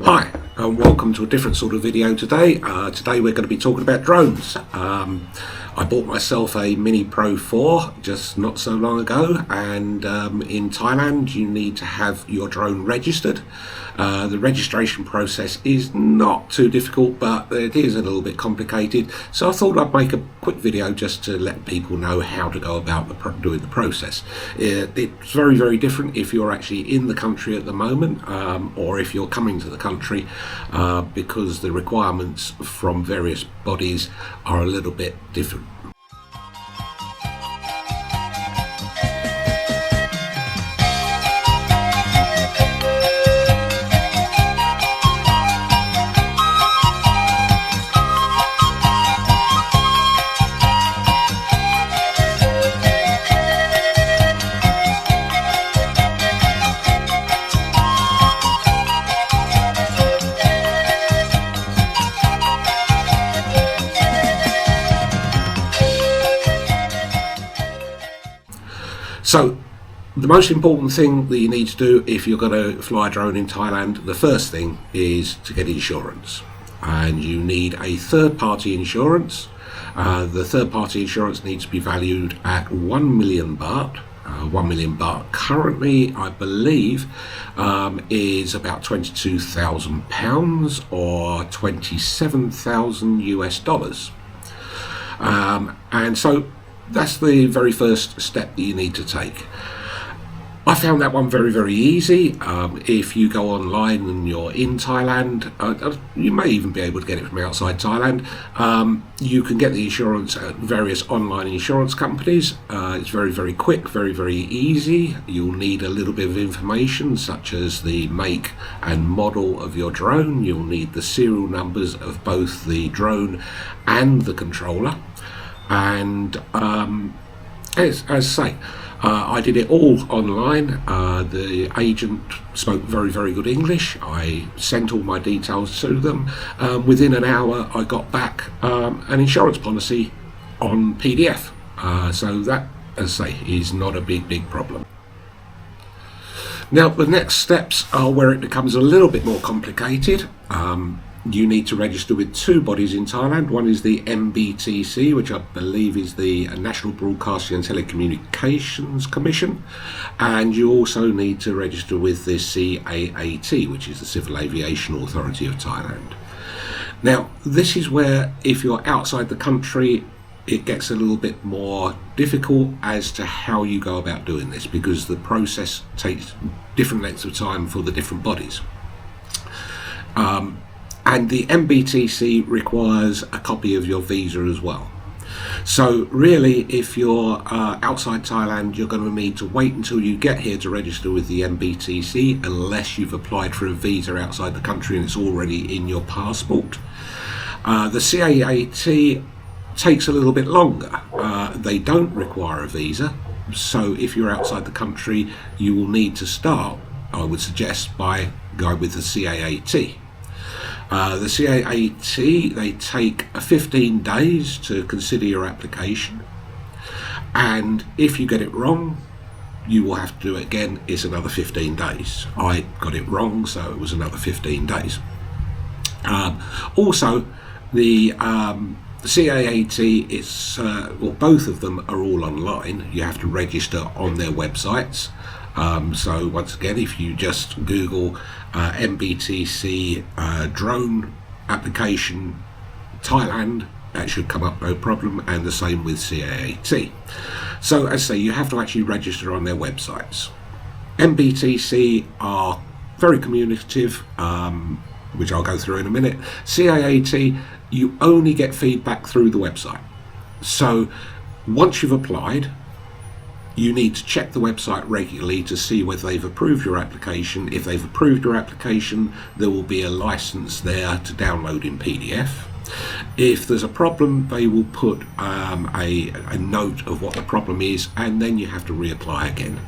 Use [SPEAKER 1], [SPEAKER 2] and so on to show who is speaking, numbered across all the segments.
[SPEAKER 1] Hi and welcome to a different sort of video today. Today we're going to be talking about drones. I bought myself a Mini Pro 4 just not so long ago, and in Thailand you need to have your drone registered. The registration process is not too difficult, but it is a little bit complicated, so I thought I'd make a quick video just to let people know how to go about doing the process. It's very different if you're actually in the country at the moment, or if you're coming to the country, because the requirements from various bodies are a little bit different. So the most important thing that you need to do if you're going to fly a drone in Thailand, the first thing is to get insurance, and you need a third-party insurance. The third-party insurance needs to be valued at 1 million baht. 1 million baht currently, I believe, is about £22,000 or 27,000 US dollars. And so that's the very first step that you need to take. I found that one very easy. If you go online and you're in Thailand, you may even be able to get it from outside Thailand. You can get the insurance at various online insurance companies. It's very quick, very easy. You'll need a little bit of information such as the make and model of your drone. You'll need the serial numbers of both the drone and the controller. And as I say, I did it all online. The agent spoke very good English. I sent all my details to them. Within an hour I got back an insurance policy on PDF. So that, as I say, is not a big problem. Now the next steps are where it becomes a little bit more complicated. You need to register with two bodies in Thailand. One is the MBTC, which I believe is the National Broadcasting and Telecommunications Commission, and you also need to register with the CAAT, which is the Civil Aviation Authority of Thailand. Now this is where, if you're outside the country, it gets a little bit more difficult as to how you go about doing this, because the process takes different lengths of time for the different bodies. And the MBTC requires a copy of your visa as well. So really, if you're outside Thailand, you're going to need to wait until you get here to register with the MBTC, unless you've applied for a visa outside the country and it's already in your passport. The CAAT takes a little bit longer. They don't require a visa, so if you're outside the country, you will need to start, I would suggest, by going with the CAAT. The CAAT, they take 15 days to consider your application, and if you get it wrong, you will have to do it again. It's another 15 days. I got it wrong, so it was another 15 days. Also, the CAAT, it's well, both of them are all online. You have to register on their websites. So once again, if you just Google MBTC drone application Thailand, that should come up no problem, and the same with CAAT. So as I say, you have to actually register on their websites. MBTC are very communicative, which I'll go through in a minute. CAAT, you only get feedback through the website. So once you've applied, you need to check the website regularly to see whether they've approved your application. If they've approved your application, there will be a license there to download in PDF. If there's a problem, they will put a note of what the problem is, and then you have to reapply again.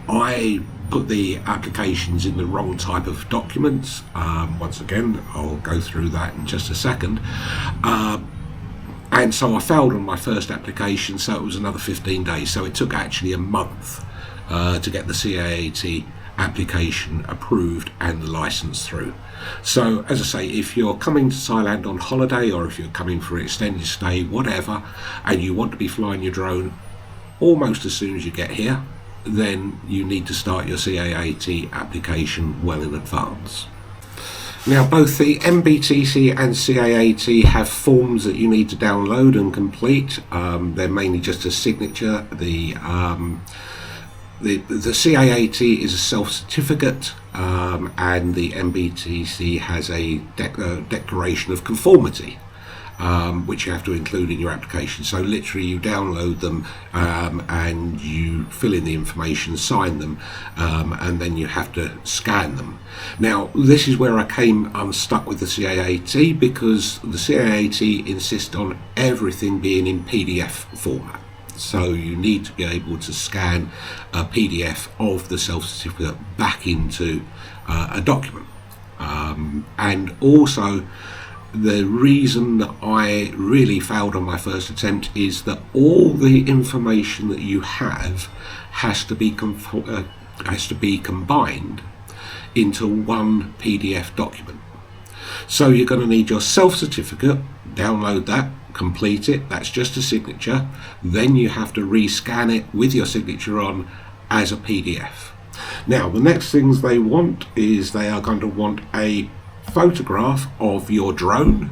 [SPEAKER 1] I put the applications in the wrong type of documents. Once again, I'll go through that in just a second. And so I failed on my first application, so it was another 15 days. So it took actually a month to get the CAAT application approved and the license through. So as I say, if you're coming to Thailand on holiday, or if you're coming for an extended stay, whatever, and you want to be flying your drone almost as soon as you get here, then you need to start your CAAT application well in advance. Now, both the MBTC and CAAT have forms that you need to download and complete. They're mainly just a signature. The CAAT is a self-certificate, and the MBTC has a declaration of conformity, which you have to include in your application. So literally you download them, and you fill in the information, sign them, and then you have to scan them. Now, this is where I came unstuck with the CAAT, because the CAAT insists on everything being in PDF format. So you need to be able to scan a PDF of the self-certificate back into a document. And also, the reason that I really failed on my first attempt is that all the information that you have has to be combined into one PDF document. So you're going to need your self-certificate, download that, complete it, that's just a signature, then you have to rescan it with your signature on as a PDF. Now, the next things they want is they are going to want a photograph of your drone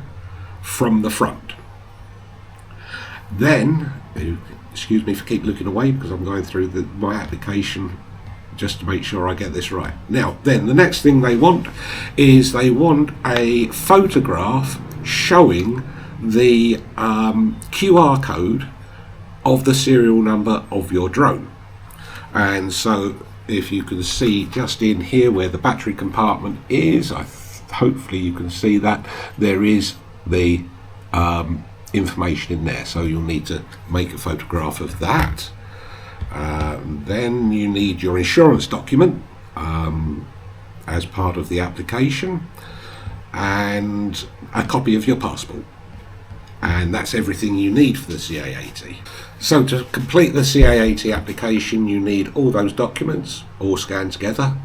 [SPEAKER 1] from the front. Then, excuse me for keep looking away because I'm going through my application just to make sure I get this right. Now, then the next thing they want is they want a photograph showing the QR code of the serial number of your drone. And so if you can see just in here where the battery compartment is, hopefully you can see that there is the information in there. So you'll need to make a photograph of that. Then you need your insurance document as part of the application, and a copy of your passport. And that's everything you need for the CAAT. So to complete the CAAT application, you need all those documents all scanned together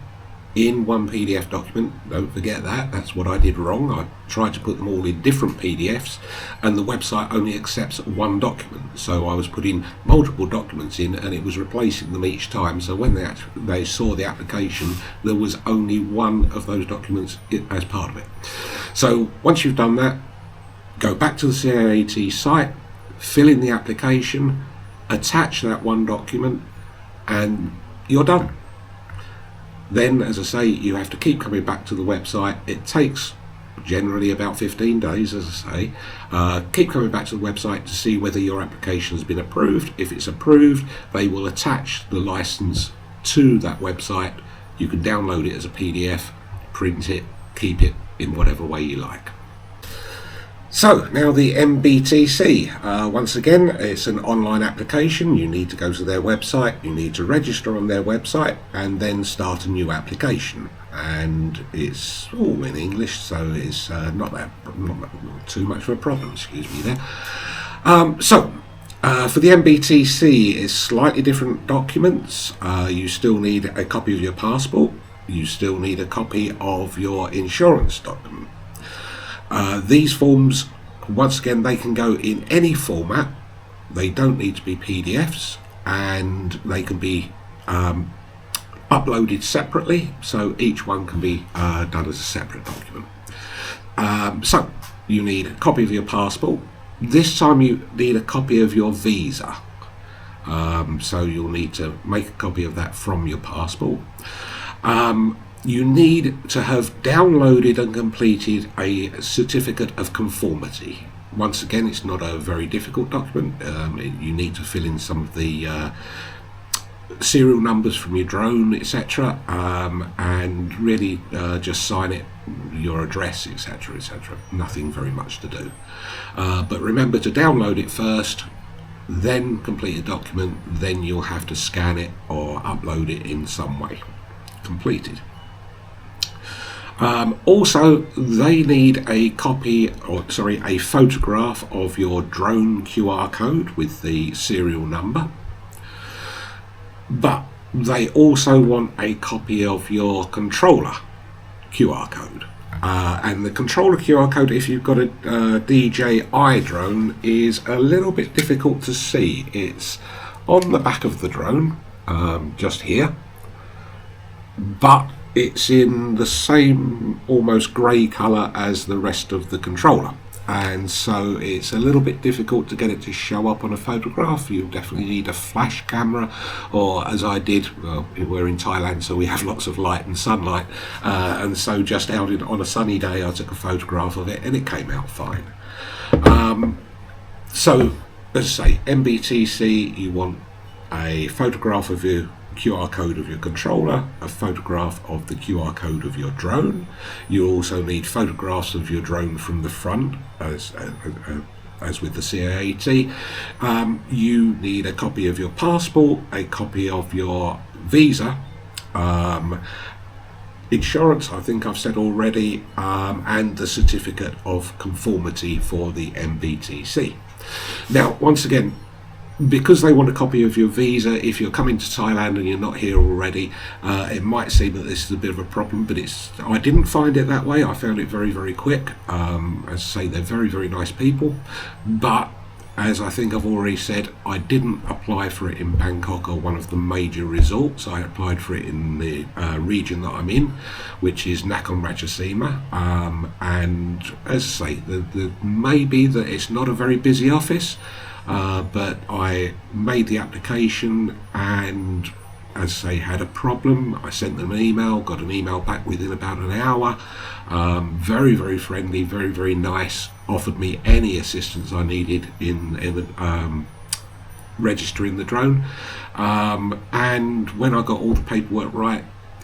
[SPEAKER 1] in one PDF document. Don't forget that, that's what I did wrong. I tried to put them all in different PDFs, and the website only accepts one document. So I was putting multiple documents in, and it was replacing them each time. So when they saw the application, there was only one of those documents as part of it. So once you've done that, go back to the CAAT site, fill in the application, attach that one document, and you're done. Then, as I say, you have to keep coming back to the website. It takes generally about 15 days, as I say. Keep coming back to the website to see whether your application has been approved. If it's approved, they will attach the license to that website. You can download it as a PDF, print it, keep it in whatever way you like. So now the MBTC, once again, it's an online application. You need to go to their website, you need to register on their website, and then start a new application. And it's all in English, so it's not too much of a problem, excuse me there. For the MBTC, it's slightly different documents. You still need a copy of your passport, you still need a copy of your insurance document. These forms, once again, they can go in any format. They don't need to be PDFs, and they can be uploaded separately, so each one can be done as a separate document. So you need a copy of your passport. This time you need a copy of your visa, so you'll need to make a copy of that from your passport. You need to have downloaded and completed a certificate of conformity. Once again, it's not a very difficult document. You need to fill in some of the serial numbers from your drone, etc., and really just sign it, your address, etc., etc. Nothing very much to do. But remember to download it first, then complete a document, then you'll have to scan it or upload it in some way. Completed. Also, they need a photograph of your drone QR code with the serial number. But They also want a copy of your controller QR code. And the controller QR code, if you've got a DJI drone, is a little bit difficult to see. It's on the back of the drone, just here, but it's in the same almost grey colour as the rest of the controller, and so it's a little bit difficult to get it to show up on a photograph. You definitely need a flash camera, or as I did, well, we're in Thailand, so we have lots of light and sunlight, and so just out on a sunny day I took a photograph of it and it came out fine. So as I say, MBTC, you want a photograph of your QR code of your controller, a photograph of the QR code of your drone. You also need photographs of your drone from the front, as with the CAAT. You need a copy of your passport, a copy of your visa, insurance, I think I've said already, and the certificate of conformity for the MBTC. Now, once again, because they want a copy of your visa, if you're coming to Thailand and you're not here already, it might seem that this is a bit of a problem, but I didn't find it that way. I found it very, very quick. As I say, they're very, very nice people, but as I think I've already said, I didn't apply for it in Bangkok or one of the major resorts. I applied for it in the region that I'm in, which is Nakhon Ratchasima, and as I say, the maybe that it's not a very busy office, but I made the application and, as I say, had a problem. I sent them an email, got an email back within about an hour. Very, very friendly, very, very nice. Offered me any assistance I needed in registering the drone. And when I got all the paperwork right,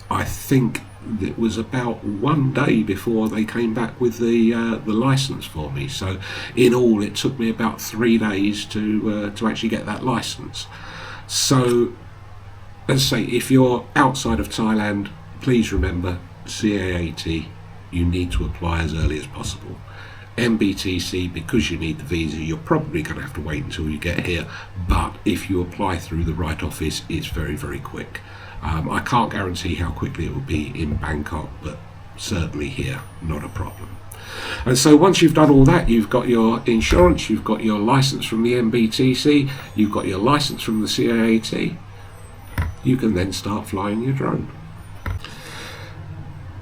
[SPEAKER 1] I think it was about 1 day before they came back with the license for me. So in all, it took me about 3 days to actually get that license. So, as I say, if you're outside of Thailand, please remember CAAT, you need to apply as early as possible. MBTC, because you need the visa, you're probably going to have to wait until you get here, but if you apply through the right office, it's very, very quick. I can't guarantee how quickly it will be in Bangkok, but certainly here, not a problem. And so once you've done all that, you've got your insurance, you've got your license from the MBTC, you've got your license from the CAAT, you can then start flying your drone.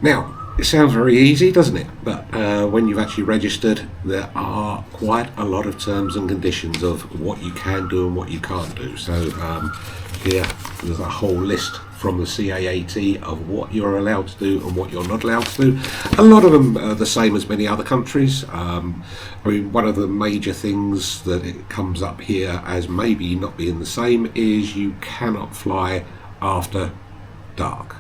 [SPEAKER 1] Now, it sounds very easy, doesn't it? But when you've actually registered, there are quite a lot of terms and conditions of what you can do and what you can't do. So here, there's a whole list from the CAAT of what you're allowed to do and what you're not allowed to do. A lot of them are the same as many other countries. I mean, one of the major things that it comes up here as maybe not being the same is you cannot fly after dark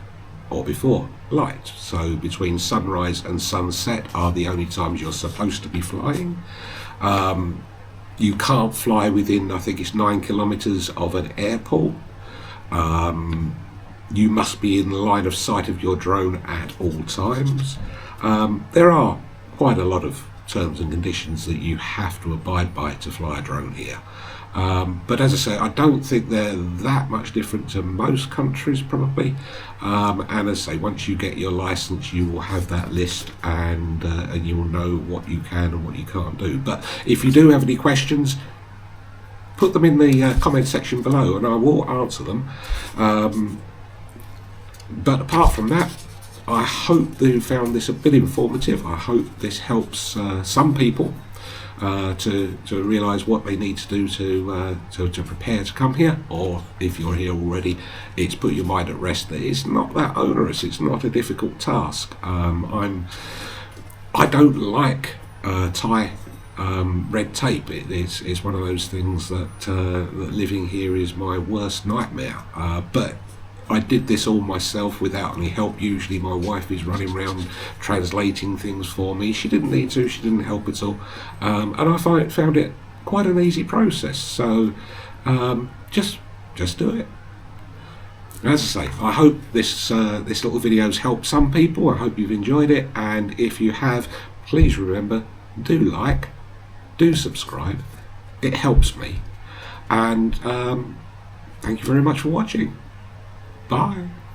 [SPEAKER 1] or before light. So between sunrise and sunset are the only times you're supposed to be flying. You can't fly within, I think it's 9 kilometers of an airport. You must be in the line of sight of your drone at all times. There are quite a lot of terms and conditions that you have to abide by to fly a drone here. But as I say, I don't think they're that much different to most countries probably. And as I say, once you get your license, you will have that list, and you will know what you can and what you can't do. But if you do have any questions, put them in the comment section below and I will answer them. But apart from that, I hope that you found this a bit informative. I hope this helps some people to realise what they need to do to prepare to come here, or if you're here already, it's put your mind at rest that it's not that onerous, it's not a difficult task. I don't like Thai red tape. It's one of those things that living here is my worst nightmare, but I did this all myself without any help. Usually my wife is running around translating things for me. She didn't need to, she didn't help at all. And I found it quite an easy process. So just do it. As I say, I hope this little video's helped some people. I hope you've enjoyed it. And if you have, please remember, do like, do subscribe. It helps me. And thank you very much for watching. Bye.